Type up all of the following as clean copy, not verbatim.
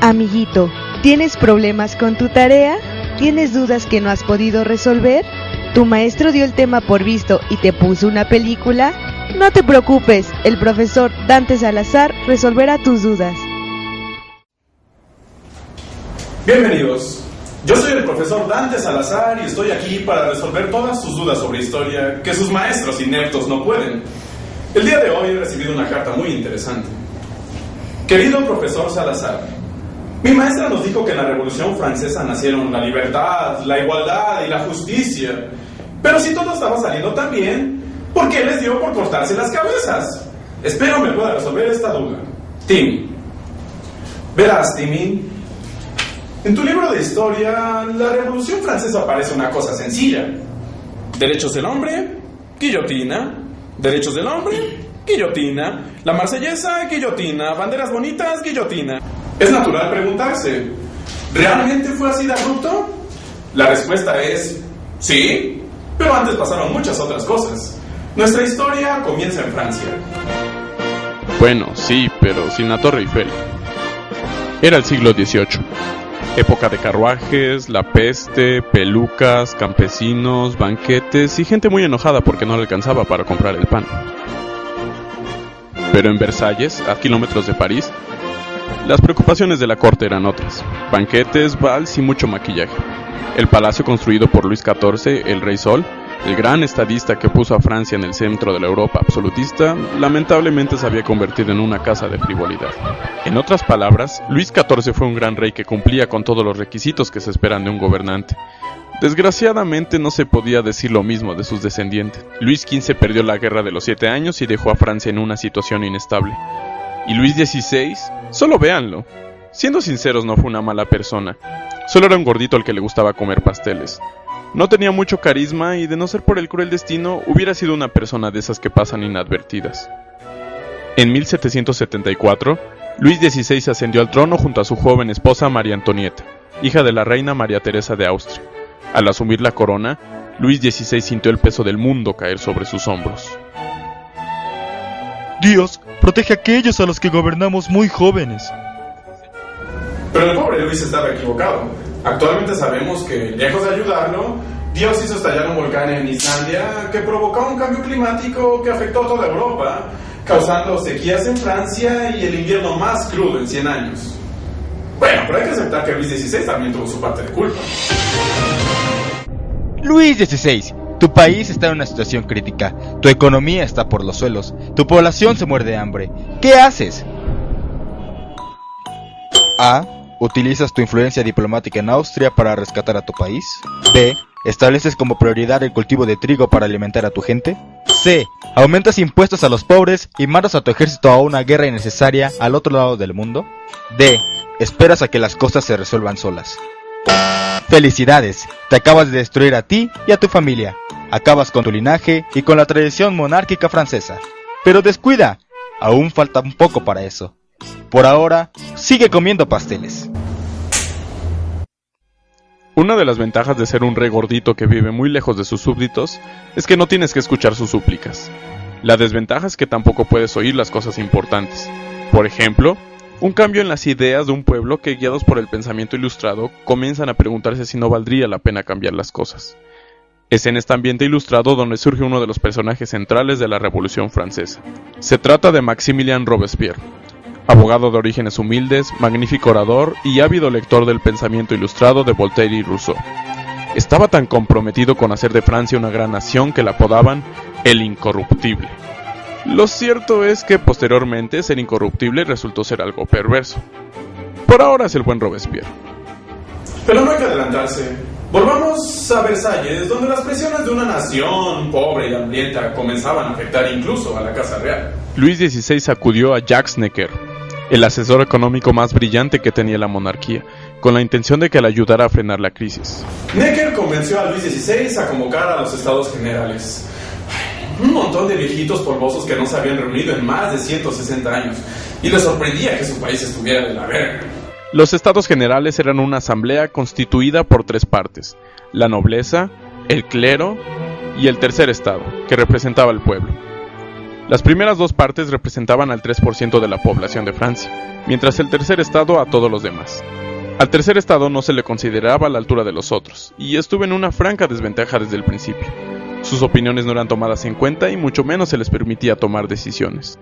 Amiguito, ¿tienes problemas con tu tarea? ¿Tienes dudas que no has podido resolver? ¿Tu maestro dio el tema por visto y te puso una película? No te preocupes, el profesor Dante Salazar resolverá tus dudas. Bienvenidos, yo soy el profesor Dante Salazar y estoy aquí para resolver todas sus dudas sobre historia que sus maestros ineptos no pueden. El día de hoy he recibido una carta muy interesante. Querido profesor Salazar, mi maestra nos dijo que en la Revolución Francesa nacieron la libertad, la igualdad y la justicia. Pero si todo estaba saliendo tan bien, ¿por qué les dio por cortarse las cabezas? Espero me pueda resolver esta duda. Timmy. Verás, Timmy, en tu libro de historia, la Revolución Francesa parece una cosa sencilla. Derechos del hombre, guillotina. Derechos del hombre, guillotina. La marsellesa, guillotina. Banderas bonitas, guillotina. Es natural preguntarse, ¿realmente fue así de abrupto? La respuesta es sí, pero antes pasaron muchas otras cosas. Nuestra historia comienza en Francia. Bueno, sí, pero sin la Torre Eiffel. Era el siglo XVIII. Época de carruajes, la peste, pelucas, campesinos, banquetes y gente muy enojada porque no le alcanzaba para comprar el pan. Pero en Versalles, a kilómetros de París, las preocupaciones de la corte eran otras: banquetes, vals y mucho maquillaje. El palacio construido por Luis XIV, el Rey Sol, el gran estadista que puso a Francia en el centro de la Europa absolutista, lamentablemente se había convertido en una casa de frivolidad. En otras palabras, Luis XIV fue un gran rey que cumplía con todos los requisitos que se esperan de un gobernante. Desgraciadamente no se podía decir lo mismo de sus descendientes. Luis XV perdió la Guerra de los 7 años y dejó a Francia en una situación inestable. Y Luis XVI, solo véanlo. Siendo sinceros, no fue una mala persona. Solo era un gordito al que le gustaba comer pasteles. No tenía mucho carisma y, de no ser por el cruel destino, hubiera sido una persona de esas que pasan inadvertidas. En 1774, Luis XVI ascendió al trono junto a su joven esposa María Antonieta, hija de la reina María Teresa de Austria. Al asumir la corona, Luis XVI sintió el peso del mundo caer sobre sus hombros. Dios protege a aquellos a los que gobernamos muy jóvenes. Pero el pobre Luis estaba equivocado. Actualmente sabemos que, lejos de ayudarlo, Dios hizo estallar un volcán en Islandia que provocó un cambio climático que afectó a toda Europa, causando sequías en Francia y el invierno más crudo en 100 años. Bueno, pero hay que aceptar que Luis XVI también tuvo su parte de culpa. Luis XVI, tu país está en una situación crítica. Tu economía está por los suelos. Tu población se muere de hambre. ¿Qué haces? A. ¿Utilizas tu influencia diplomática en Austria para rescatar a tu país? B. ¿Estableces como prioridad el cultivo de trigo para alimentar a tu gente? C. ¿Aumentas impuestos a los pobres y mandas a tu ejército a una guerra innecesaria al otro lado del mundo? D. ¿Esperas a que las cosas se resuelvan solas? ¡Felicidades! Te acabas de destruir a ti y a tu familia. Acabas con tu linaje y con la tradición monárquica francesa. Pero descuida, aún falta un poco para eso. Por ahora, sigue comiendo pasteles. Una de las ventajas de ser un rey gordito que vive muy lejos de sus súbditos es que no tienes que escuchar sus súplicas. La desventaja es que tampoco puedes oír las cosas importantes. Por ejemplo, un cambio en las ideas de un pueblo que, guiados por el pensamiento ilustrado, comienzan a preguntarse si no valdría la pena cambiar las cosas. Es en este ambiente ilustrado donde surge uno de los personajes centrales de la Revolución Francesa. Se trata de Maximilien Robespierre, abogado de orígenes humildes, magnífico orador y ávido lector del pensamiento ilustrado de Voltaire y Rousseau. Estaba tan comprometido con hacer de Francia una gran nación que la apodaban el Incorruptible. Lo cierto es que posteriormente ser incorruptible resultó ser algo perverso. Por ahora es el buen Robespierre. Pero no hay que adelantarse. Volvamos a Versalles, donde las presiones de una nación pobre y hambrienta comenzaban a afectar incluso a la Casa Real. Luis XVI acudió a Jacques Necker, el asesor económico más brillante que tenía la monarquía, con la intención de que le ayudara a frenar la crisis. Necker convenció a Luis XVI a convocar a los Estados Generales. Un montón de viejitos polvosos que no se habían reunido en más de 160 años, y les sorprendía que su país estuviera de la verga. Los Estados Generales eran una asamblea constituida por 3 partes: la nobleza, el clero y el tercer estado, que representaba al pueblo. Las primeras dos partes representaban al 3% de la población de Francia, mientras el tercer estado a todos los demás. Al tercer estado no se le consideraba a la altura de los otros, y estuvo en una franca desventaja desde el principio. Sus opiniones no eran tomadas en cuenta y mucho menos se les permitía tomar decisiones.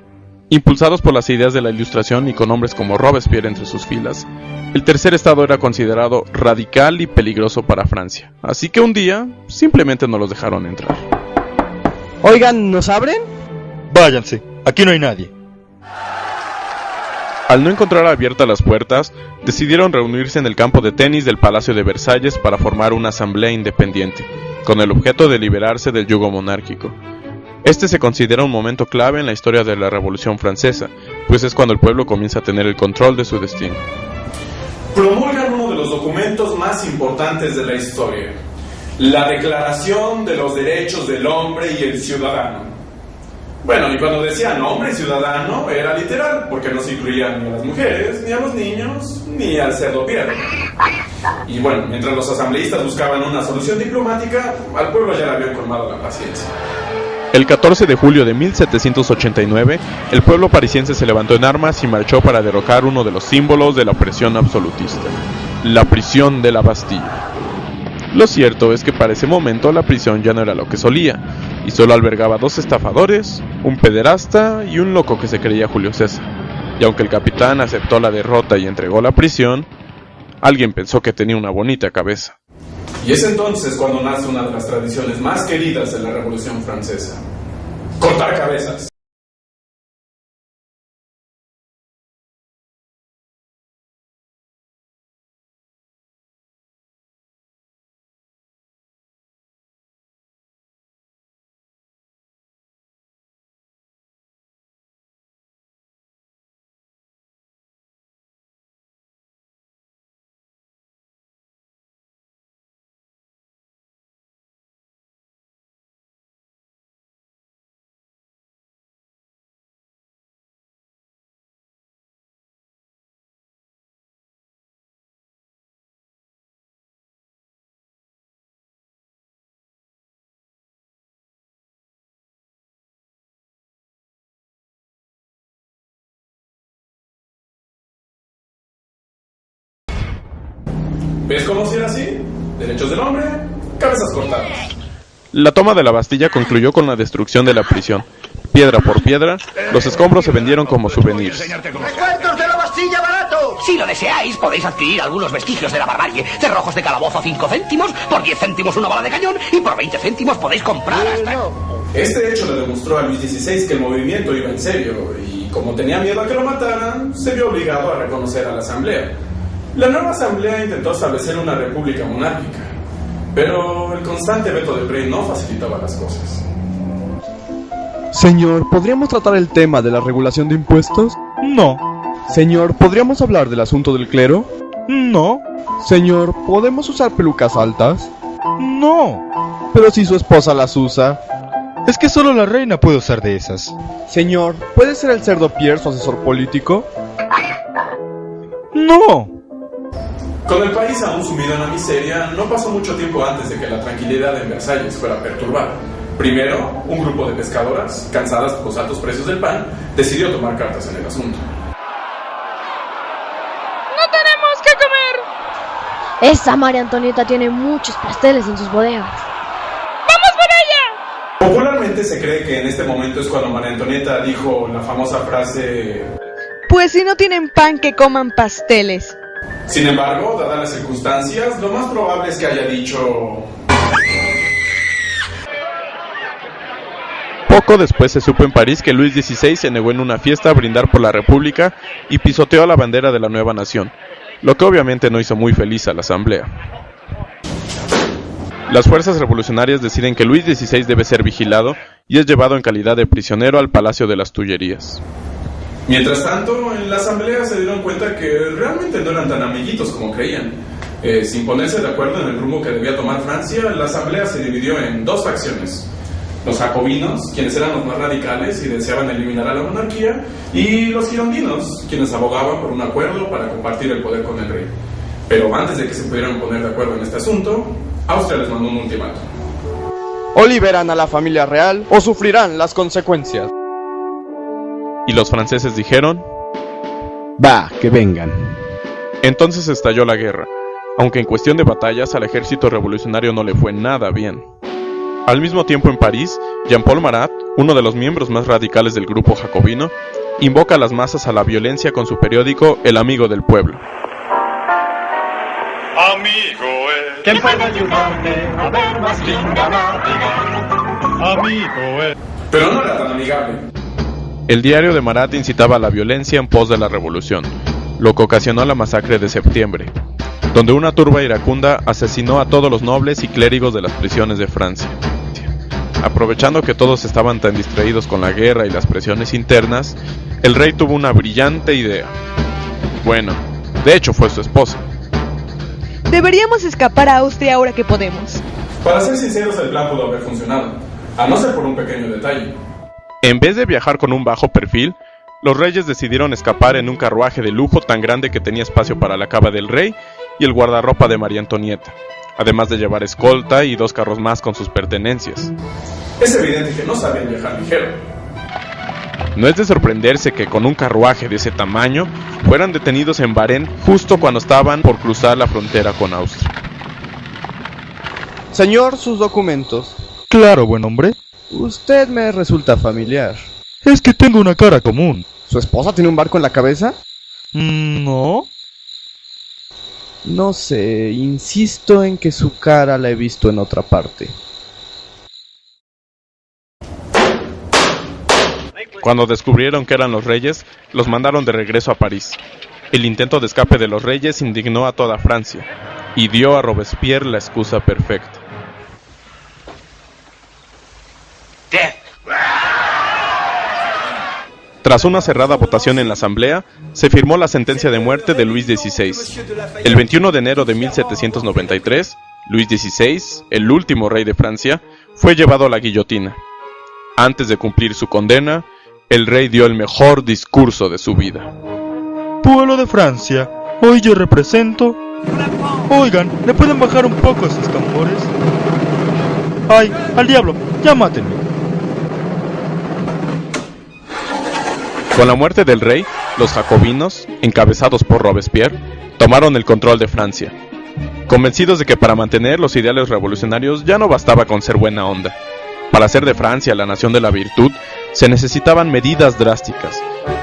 Impulsados por las ideas de la Ilustración y con hombres como Robespierre entre sus filas, el tercer estado era considerado radical y peligroso para Francia, así que un día simplemente no los dejaron entrar. Oigan, ¿nos abren? Váyanse, aquí no hay nadie. Al no encontrar abiertas las puertas, decidieron reunirse en el campo de tenis del Palacio de Versalles para formar una asamblea independiente, con el objeto de liberarse del yugo monárquico. Este se considera un momento clave en la historia de la Revolución Francesa, pues es cuando el pueblo comienza a tener el control de su destino. Promulgan uno de los documentos más importantes de la historia, la Declaración de los Derechos del Hombre y el Ciudadano. Bueno, y cuando decían hombre y ciudadano, era literal, porque no se incluían ni a las mujeres, ni a los niños, ni al cerdo Pierre. Y bueno, mientras los asambleístas buscaban una solución diplomática, al pueblo ya le habían colmado la paciencia. El 14 de julio de 1789, el pueblo parisiense se levantó en armas y marchó para derrocar uno de los símbolos de la opresión absolutista, la prisión de la Bastilla. Lo cierto es que para ese momento la prisión ya no era lo que solía, y solo albergaba 2 estafadores, un pederasta y un loco que se creía Julio César. Y aunque el capitán aceptó la derrota y entregó la prisión, alguien pensó que tenía una bonita cabeza. Y es entonces cuando nace una de las tradiciones más queridas de la Revolución Francesa: cortar cabezas. ¿Ves cómo si era así? Derechos del hombre, cabezas cortadas. La toma de la Bastilla concluyó con la destrucción de la prisión. Piedra por piedra, los escombros se vendieron como souvenirs. ¡Recuerdos de la Bastilla barato! Si lo deseáis, podéis adquirir algunos vestigios de la barbarie. Cerrojos de calabozo a 5 céntimos, por 10 céntimos una bala de cañón y por 20 céntimos podéis comprar hasta... Este hecho le demostró a Luis XVI que el movimiento iba en serio y como tenía miedo a que lo mataran, se vio obligado a reconocer a la asamblea. La nueva asamblea intentó establecer una república monárquica, pero el constante veto del rey no facilitaba las cosas. Señor, ¿podríamos tratar el tema de la regulación de impuestos? No. Señor, ¿podríamos hablar del asunto del clero? No. Señor, ¿podemos usar pelucas altas? No. Pero si su esposa las usa. Es que solo la reina puede usar de esas. Señor, ¿puede ser el cerdo Pierre su asesor político? No. Con el país aún sumido en la miseria, no pasó mucho tiempo antes de que la tranquilidad en Versalles fuera perturbada. Primero, un grupo de pescadoras, cansadas por los altos precios del pan, decidió tomar cartas en el asunto. ¡No tenemos que comer! Esa María Antonieta tiene muchos pasteles en sus bodegas. ¡Vamos por ella! Popularmente se cree que en este momento es cuando María Antonieta dijo la famosa frase: Pues si no tienen pan, que coman pasteles. Sin embargo, dadas las circunstancias, lo más probable es que haya dicho... Poco después se supo en París que Luis XVI se negó en una fiesta a brindar por la República y pisoteó la bandera de la nueva nación, lo que obviamente no hizo muy feliz a la asamblea. Las fuerzas revolucionarias deciden que Luis XVI debe ser vigilado y es llevado en calidad de prisionero al Palacio de las Tullerías. Mientras tanto, en la asamblea se dieron cuenta que realmente no eran tan amiguitos como creían. Sin ponerse de acuerdo en el rumbo que debía tomar Francia, la asamblea se dividió en 2 facciones. Los jacobinos, quienes eran los más radicales y deseaban eliminar a la monarquía, y los girondinos, quienes abogaban por un acuerdo para compartir el poder con el rey. Pero antes de que se pudieran poner de acuerdo en este asunto, Austria les mandó un ultimátum. O liberan a la familia real o sufrirán las consecuencias. los franceses dijeron: va, que vengan. Entonces estalló la guerra, aunque en cuestión de batallas al ejército revolucionario no le fue nada bien. Al mismo tiempo en París, Jean-Paul Marat, uno de los miembros más radicales del grupo jacobino, invoca a las masas a la violencia con su periódico El Amigo del Pueblo. Amigo es quien puede ayudarte a ver más linda Navidad. Amigo es. Pero no era tan amigable. El diario de Marat incitaba a la violencia en pos de la revolución, lo que ocasionó la masacre de septiembre, donde una turba iracunda asesinó a todos los nobles y clérigos de las prisiones de Francia. Aprovechando que todos estaban tan distraídos con la guerra y las presiones internas, el rey tuvo una brillante idea. Bueno, de hecho fue su esposa. Deberíamos escapar a Austria ahora que podemos. Para ser sinceros, el plan pudo haber funcionado, a no ser por un pequeño detalle. En vez de viajar con un bajo perfil, los reyes decidieron escapar en un carruaje de lujo tan grande que tenía espacio para la cava del rey y el guardarropa de María Antonieta, además de llevar escolta y 2 carros más con sus pertenencias. Es evidente que no sabían viajar ligero. No es de sorprenderse que con un carruaje de ese tamaño fueran detenidos en Varennes justo cuando estaban por cruzar la frontera con Austria. Señor, sus documentos. Claro, buen hombre. Usted me resulta familiar. Es que tengo una cara común. ¿Su esposa tiene un barco en la cabeza? No. No sé, insisto en que su cara la he visto en otra parte. Cuando descubrieron que eran los reyes, los mandaron de regreso a París. El intento de escape de los reyes indignó a toda Francia y dio a Robespierre la excusa perfecta. Tras una cerrada votación en la Asamblea, se firmó la sentencia de muerte de Luis XVI. El 21 de enero de 1793, Luis XVI, el último rey de Francia, fue llevado a la guillotina. Antes de cumplir su condena, el rey dio el mejor discurso de su vida. Pueblo de Francia, hoy yo represento... Oigan, ¿le pueden bajar un poco esos tambores? ¡Ay, al diablo! ¡Ya mátenme! Con la muerte del rey, los jacobinos, encabezados por Robespierre, tomaron el control de Francia, convencidos de que para mantener los ideales revolucionarios ya no bastaba con ser buena onda. Para hacer de Francia la nación de la virtud, se necesitaban medidas drásticas,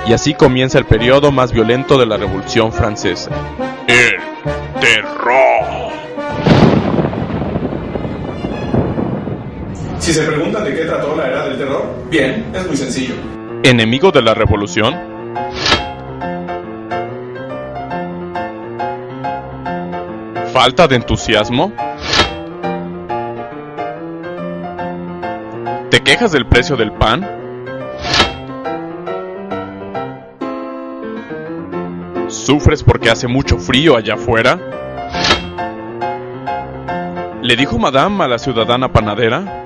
y así comienza el periodo más violento de la Revolución Francesa. El terror. Si se preguntan de qué trató la era del terror, bien, es muy sencillo. ¿Enemigo de la revolución? ¿Falta de entusiasmo? ¿Te quejas del precio del pan? ¿Sufres porque hace mucho frío allá afuera? ¿Le dijo Madame a la ciudadana panadera?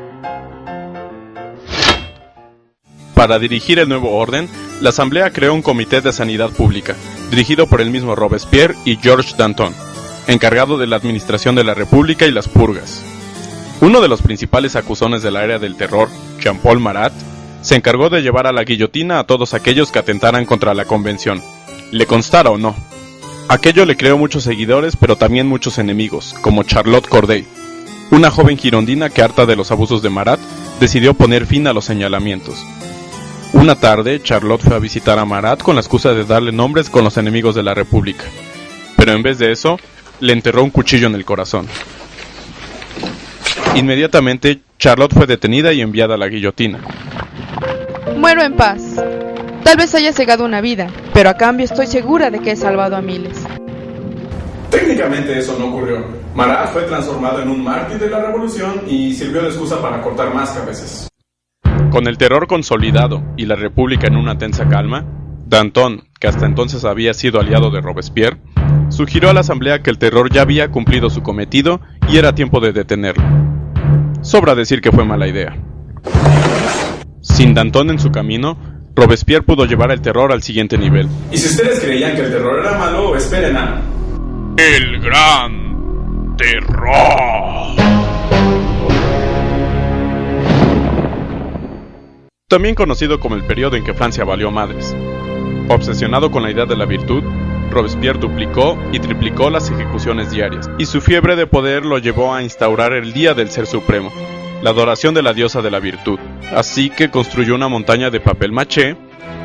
Para dirigir el nuevo orden, la Asamblea creó un comité de sanidad pública, dirigido por el mismo Robespierre y Georges Danton, encargado de la administración de la República y las purgas. Uno de los principales acusones de la era del terror, Jean-Paul Marat, se encargó de llevar a la guillotina a todos aquellos que atentaran contra la convención, le constara o no. Aquello le creó muchos seguidores, pero también muchos enemigos, como Charlotte Corday, una joven girondina que, harta de los abusos de Marat, decidió poner fin a los señalamientos. Una tarde, Charlotte fue a visitar a Marat con la excusa de darle nombres con los enemigos de la República, pero en vez de eso, le enterró un cuchillo en el corazón. Inmediatamente, Charlotte fue detenida y enviada a la guillotina. Muero en paz. Tal vez haya cegado una vida, pero a cambio estoy segura de que he salvado a miles. Técnicamente eso no ocurrió. Marat fue transformado en un mártir de la revolución y sirvió de excusa para cortar más cabezas. Con el terror consolidado y la República en una tensa calma, Danton, que hasta entonces había sido aliado de Robespierre, sugirió a la Asamblea que el terror ya había cumplido su cometido y era tiempo de detenerlo. Sobra decir que fue mala idea. Sin Danton en su camino, Robespierre pudo llevar el terror al siguiente nivel. Y si ustedes creían que el terror era malo, esperen a... ¡El gran terror! también conocido como el periodo en que Francia valió madres. Obsesionado con la idea de la virtud, Robespierre duplicó y triplicó las ejecuciones diarias, y su fiebre de poder lo llevó a instaurar el Día del Ser Supremo, la adoración de la diosa de la virtud. Así que construyó una montaña de papel maché,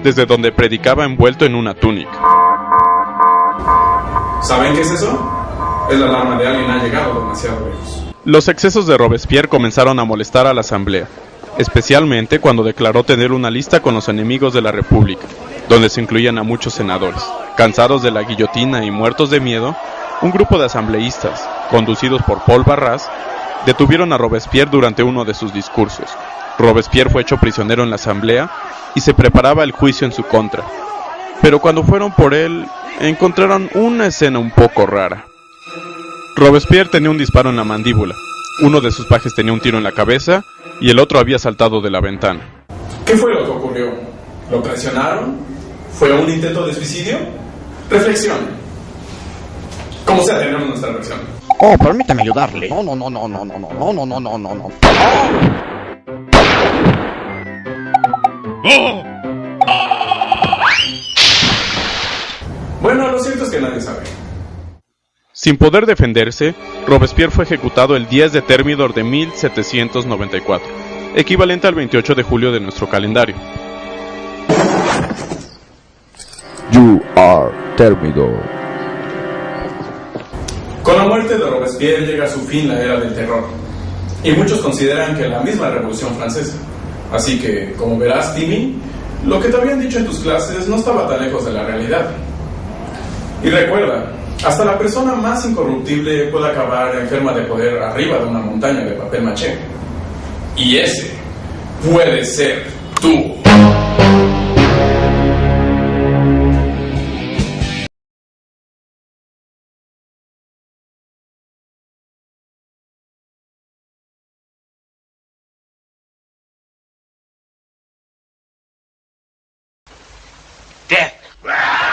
desde donde predicaba envuelto en una túnica. ¿Saben qué es eso? Es la alarma de alguien ha llegado demasiado lejos. Los excesos de Robespierre comenzaron a molestar a la Asamblea, especialmente cuando declaró tener una lista con los enemigos de la República, donde se incluían a muchos senadores. Cansados de la guillotina y muertos de miedo, un grupo de asambleístas, conducidos por Paul Barras, detuvieron a Robespierre durante uno de sus discursos. Robespierre fue hecho prisionero en la Asamblea y se preparaba el juicio en su contra. Pero cuando fueron por él, encontraron una escena un poco rara. Robespierre tenía un disparo en la mandíbula, uno de sus pajes tenía un tiro en la cabeza y el otro había saltado de la ventana. ¿Qué fue lo que ocurrió? ¿Lo presionaron? ¿Fue un intento de suicidio? Reflexione. Como sea, tenemos nuestra versión. Oh, permítame ayudarle. No. Bueno, lo cierto es que nadie sabe. Sin poder defenderse, Robespierre fue ejecutado el 10 de Thermidor de 1794, equivalente al 28 de julio de nuestro calendario. You are Thermidor. Con la muerte de Robespierre llega a su fin la era del terror. Y muchos consideran que la misma Revolución Francesa. Así que, como verás, Timmy, lo que te habían dicho en tus clases no estaba tan lejos de la realidad. Y recuerda, hasta la persona más incorruptible puede acabar enferma de poder arriba de una montaña de papel maché. Y ese puede ser tú. Death.